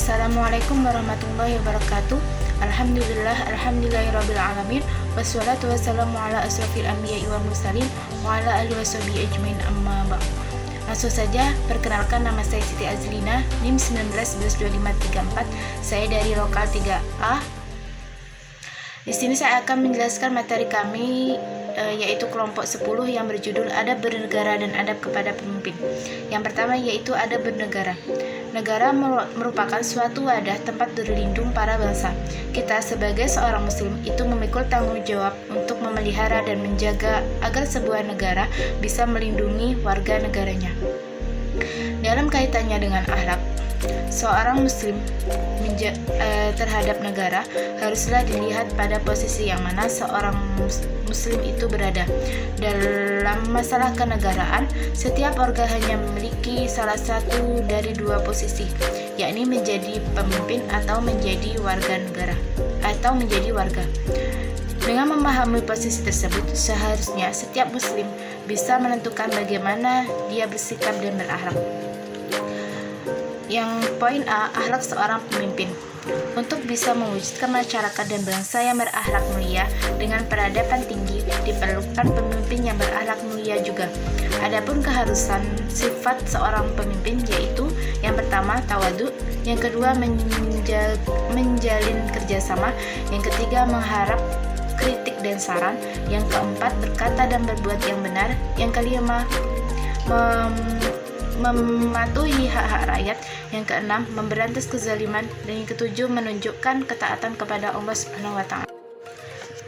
Assalamualaikum warahmatullahi wabarakatuh. Alhamdulillahirabbil alamin. Wassalatu wassalamu ala asrofil anbiya'i wal mursalin wa ala alihi washabihi ajmain, amma ba'd. Langsung saja, perkenalkan, nama saya Siti Azlina, NIM 19112534. Saya dari lokal 3A. Di sini saya akan menjelaskan materi kami, yaitu kelompok 10 yang berjudul Adab Bernegara dan Adab kepada Pemimpin. Yang pertama yaitu adab bernegara. Negara merupakan suatu wadah tempat berlindung para bangsa. Kita sebagai seorang muslim itu memikul tanggung jawab untuk memelihara dan menjaga agar sebuah negara bisa melindungi warga negaranya. Dalam kaitannya dengan akhlak, seorang muslim terhadap negara haruslah dilihat pada posisi yang mana seorang muslim itu berada. Dalam masalah kenegaraan, setiap warga hanya memiliki salah satu dari dua posisi, yakni menjadi pemimpin atau menjadi warga negara atau menjadi warga. Dengan memahami posisi tersebut, seharusnya setiap muslim bisa menentukan bagaimana dia bersikap dan berakhlak. Yang poin A, akhlak seorang pemimpin. Untuk bisa mewujudkan masyarakat dan bangsa yang berakhlak mulia dengan peradaban tinggi, diperlukan pemimpin yang berakhlak mulia juga. Adapun keharusan sifat seorang pemimpin yaitu yang pertama tawadu, yang kedua menjalin kerjasama, yang ketiga mengharap kritik dan saran, yang keempat berkata dan berbuat yang benar, yang kelima mematuhi hak-hak rakyat, yang keenam memberantas kezaliman, dan yang ketujuh menunjukkan ketaatan kepada Allah Subhanahu wa Ta'ala.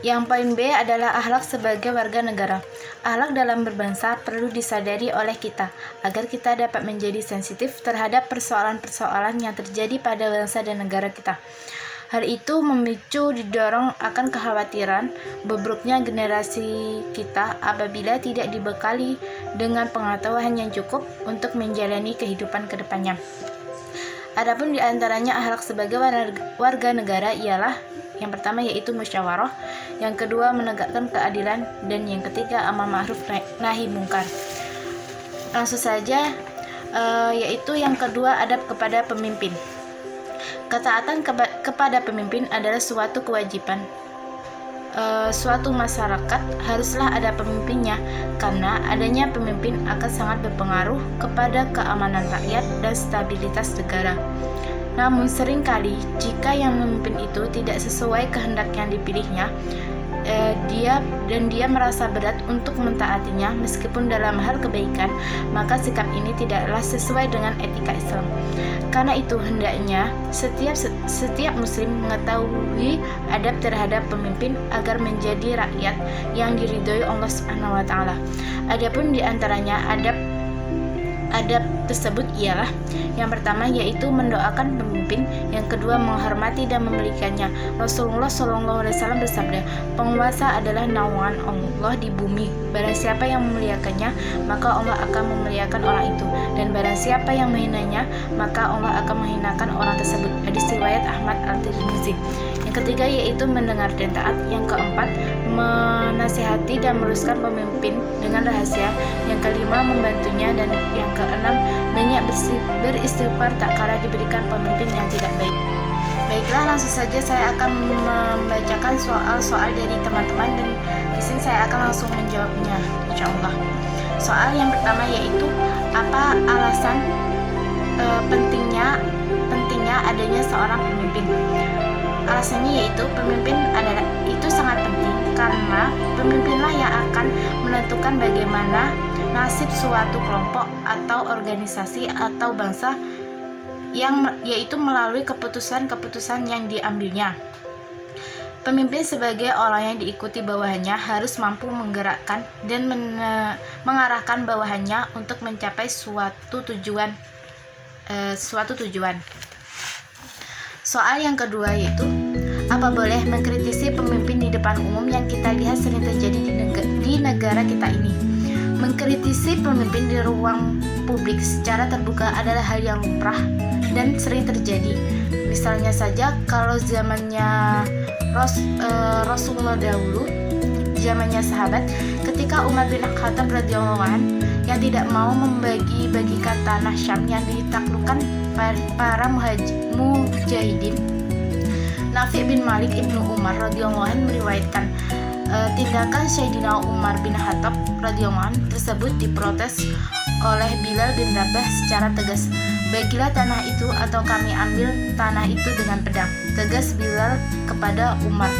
Yang poin B adalah akhlak sebagai warga negara. Akhlak dalam berbangsa perlu disadari oleh kita agar kita dapat menjadi sensitif terhadap persoalan-persoalan yang terjadi pada bangsa dan negara kita. Hal itu memicu didorong akan kekhawatiran bobroknya generasi kita apabila tidak dibekali dengan pengetahuan yang cukup untuk menjalani kehidupan ke depannya. Adapun di antaranya akhlak sebagai warga negara ialah yang pertama yaitu musyawarah, yang kedua menegakkan keadilan, dan yang ketiga amar ma'ruf nahi mungkar. Langsung saja, yaitu yang kedua adab kepada pemimpin. Ketaatan kepada pemimpin adalah suatu kewajiban. Suatu masyarakat haruslah ada pemimpinnya, karena adanya pemimpin akan sangat berpengaruh kepada keamanan rakyat dan stabilitas negara. Namun seringkali jika yang memimpin itu tidak sesuai kehendak yang dipilihnya, dia merasa berat untuk mentaatinya meskipun dalam hal kebaikan, maka sikap ini tidaklah sesuai dengan etika Islam. Karena itu hendaknya setiap muslim mengetahui adab terhadap pemimpin agar menjadi rakyat yang diridhoi Allah Subhanahu wa Ta'ala. Adapun di antaranya adab tersebut ialah yang pertama yaitu mendoakan pemimpin, yang kedua menghormati dan memilikannya. Rasulullah SAW bersabda, penguasa adalah naungan Allah di bumi. Barang siapa yang memuliakannya, maka Allah akan memuliakan orang itu, dan barang siapa yang menghinanya, maka Allah akan menghinakan orang tersebut. Hadis riwayat Ahmad Al-Tirmizi. Yang ketiga yaitu mendengar dan taat. Yang keempat menasihati dan meluruskan pemimpin dengan rahasia. Yang kelima membantunya, dan yang keenam banyak beristighfar tak kala diberikan pemimpin yang tidak baik. Baiklah, langsung saja saya akan membacakan soal-soal dari teman-teman, dan di sini saya akan langsung menjawabnya, insyaallah. Soal yang pertama yaitu apa alasan pentingnya adanya seorang pemimpin? Alasannya yaitu pemimpin itu sangat penting karena pemimpinlah yang akan menentukan bagaimana nasib suatu kelompok atau organisasi atau bangsa, yaitu melalui keputusan-keputusan yang diambilnya. Pemimpin sebagai orang yang diikuti bawahannya harus mampu menggerakkan dan mengarahkan bawahannya untuk mencapai suatu tujuan. Soal yang kedua yaitu apa boleh mengkritisi pemimpin di depan umum yang kita lihat sering terjadi di negara kita ini? Mengkritisi pemimpin di ruang publik secara terbuka adalah hal yang lumrah dan sering terjadi. Misalnya saja kalau zamannya Rasulullah dahulu, zamannya sahabat, ketika Umar bin Khattab radhiyallahu anhu yang tidak mau membagi-bagikan tanah Syam yang ditaklukkan para mujahidin. Nafi bin Malik Ibnu Umar radhiyallahu anhu meriwayatkan tindakan Sayyidina Umar bin Khattab radhiyallahu anhu tersebut diprotes oleh Bilal bin Rabah secara tegas. Bagilah tanah itu atau kami ambil tanah itu dengan pedang, tegas Bilal kepada Umar,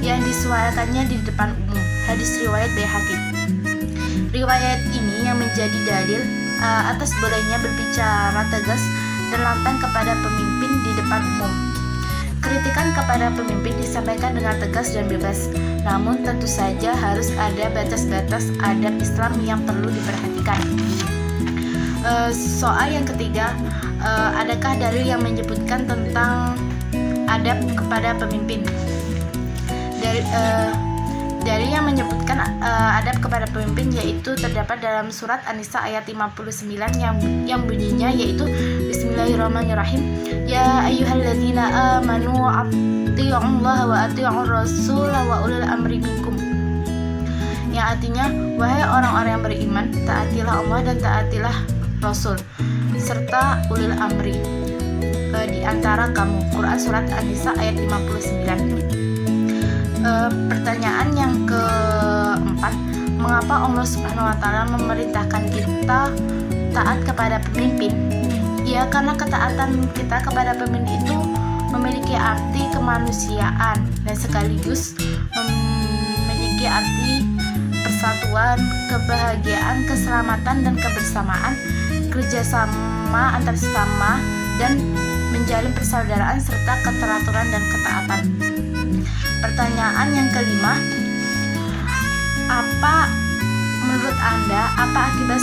yang disuarakannya di depan umum. Hadis riwayat Baihaqi. Riwayat ini yang menjadi dalil atas bolehnya berbicara tegas dan lantang kepada pemimpin di depan umum. Kritikan kepada pemimpin disampaikan dengan tegas dan bebas, namun tentu saja harus ada batas-batas adab Islam yang perlu diperhatikan. Soal yang ketiga, adakah dalil yang menyebutkan tentang adab kepada pemimpin? Dalil yang menyebutkan adab kepada pemimpin yaitu terdapat dalam surat An-Nisa ayat 59 yang bunyinya yaitu Bismillahirrahmanirrahim. Ya ayyuhalladzina amanu atti'ullaha wa atti'ur rasul wa ulil amri minkum. Yang artinya, wahai orang-orang yang beriman, taatilah Allah dan taatilah Rasul serta ulil amri di antara kamu. Quran surat An-Nisa ayat 59. Pertanyaan yang keempat, mengapa Allah Subhanahu wa taala memerintahkan kita taat kepada pemimpin? Ya, karena ketaatan kita kepada pemimpin itu memiliki arti kemanusiaan dan sekaligus memiliki arti persatuan, kebahagiaan, keselamatan dan kebersamaan, kerjasama antar sesama dan menjalin persaudaraan serta keteraturan dan ketaatan. Pertanyaan yang kelima, menurut Anda, apa akibat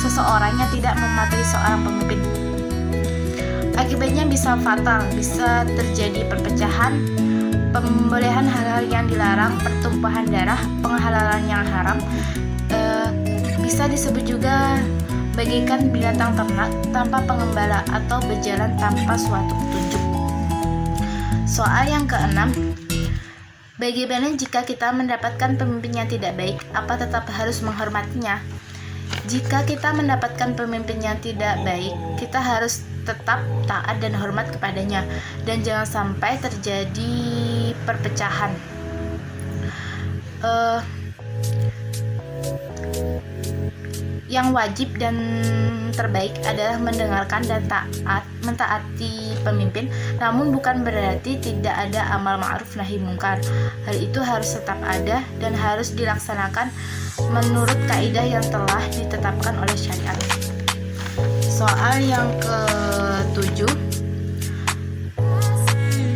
seseorang yang tidak mematuhi seorang pemimpin? Akibatnya bisa fatal, bisa terjadi perpecahan, pembolehan hal-hal yang dilarang, pertumpahan darah, penghalalan yang haram. Bisa disebut juga bagaikan binatang ternak tanpa pengembala atau berjalan tanpa suatu petunjuk. Soal yang keenam, bagaimana jika kita mendapatkan pemimpin yang tidak baik? Apa tetap harus menghormatinya? Jika kita mendapatkan pemimpin yang tidak baik, kita harus tetap taat dan hormat kepadanya, dan jangan sampai terjadi perpecahan. Yang wajib dan terbaik adalah mendengarkan dan mentaati pemimpin, namun bukan berarti tidak ada amal ma'ruf nahi mungkar. Hal itu harus tetap ada dan harus dilaksanakan menurut kaidah yang telah ditetapkan oleh syariat. Soal yang ke-7,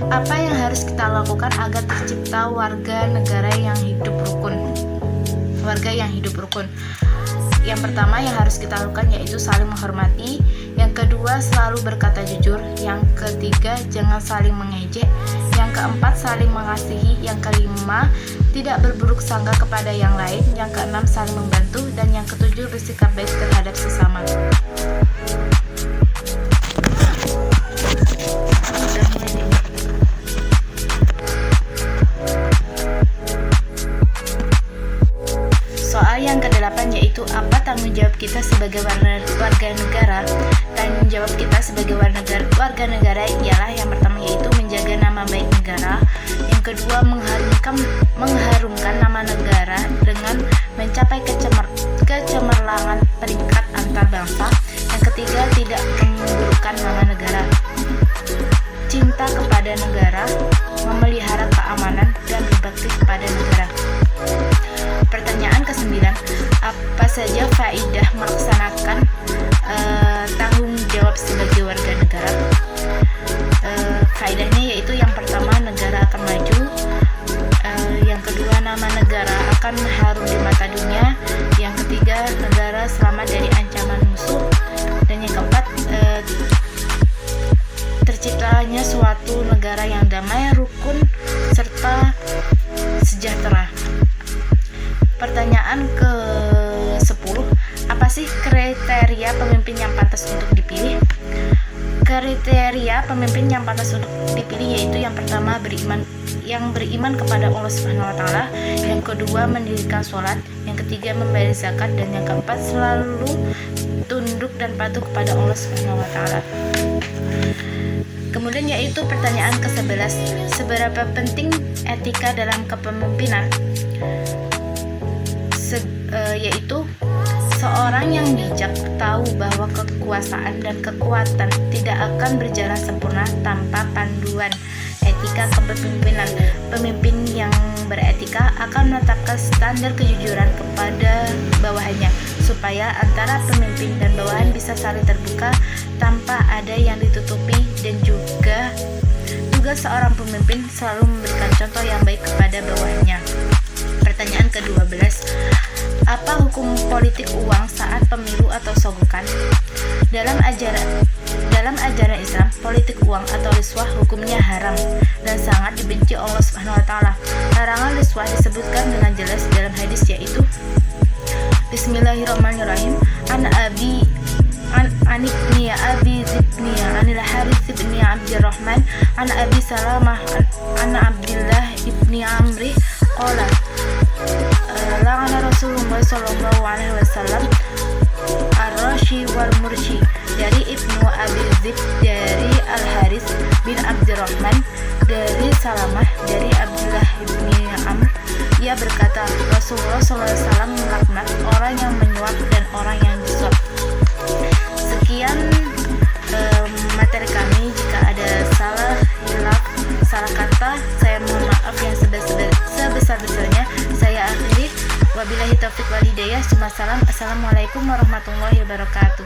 apa yang harus kita lakukan agar tercipta warga negara yang hidup rukun? Yang pertama yang harus kita lakukan yaitu saling menghormati. Yang kedua, selalu berkata jujur. Yang ketiga, jangan saling mengejek. Yang keempat, saling mengasihi. Yang kelima, tidak berburuk sangka kepada yang lain. Yang keenam, saling membantu. Dan yang ketujuh, bersikap baik terhadap sesama. Soal yang ke-8 yaitu apa tanggung jawab kita sebagai warga negara? Tanggung jawab kita sebagai warga negara ialah yang pertama yaitu menjaga nama baik negara. Yang kedua, mengharumkan nama negara dengan mencapai kecemerlangan peringkat antar bangsa. Yang ketiga, tidak memburukkan nama negara. Cinta kepada negara, memelihara keamanan dan berbakti kepada negara. Pertanyaan ke-9, apa saja faedah melaksanakan tanggung jawab sebagai warga negara? Faedahnya yaitu yang pertama, negara akan maju. Yang kedua, nama negara akan harum di mata dunia. Yang ketiga, negara selamat dari ancaman musuh. Dan yang keempat, terciptanya suatu negara yang damai, rukun, serta sejahtera. Pertanyaan ke-10, apa sih kriteria pemimpin yang pantas untuk dipilih? Kriteria pemimpin yang pantas untuk dipilih yaitu yang pertama, beriman kepada Allah Subhanahu wa taala, yang kedua, mendirikan sholat, yang ketiga, membayar zakat, dan yang keempat, selalu tunduk dan patuh kepada Allah Subhanahu wa taala. Kemudian yaitu pertanyaan ke-11, seberapa penting etika dalam kepemimpinan? Yaitu seorang yang bijak tahu bahwa kekuasaan dan kekuatan tidak akan berjalan sempurna tanpa panduan etika kepemimpinan. Pemimpin yang beretika akan menetapkan standar kejujuran kepada bawahannya, supaya antara pemimpin dan bawahan bisa saling terbuka tanpa ada yang ditutupi, dan juga tugas seorang pemimpin selalu memberikan contoh yang baik kepada bawahannya. Pertanyaan ke-12, apa hukum politik uang saat pemilu atau sogokan? Dalam ajaran Islam, politik uang atau riswah hukumnya haram dan sangat dibenci Allah Subhanahu wa taala. Larangan riswah disebutkan dengan jelas dalam hadis, yaitu Bismillahirrahmanirrahim. An ibni Abi Zibni anil Harith ibni Abdurrahman an Abi Salamah an Abdullah ibni Amri qala la'ana Rasulullah sallallahu alaihi wasallam ar-rashi wal murshi. Dari Ibnu Abi Zib, dari Al-Harith bin Abdurrahman, dari Salamah, dari Abdullah ibni Amr, ia berkata, Rasulullah SAW melaknat orang yang menyuap dan orang yang disuap. Sekian materi kami. Jika ada salah kata, saya mohon maaf yang sebesar-besarnya. Saya akhiri. Wabillahi taufiq wal hidayah. Assalamualaikum warahmatullahi wabarakatuh.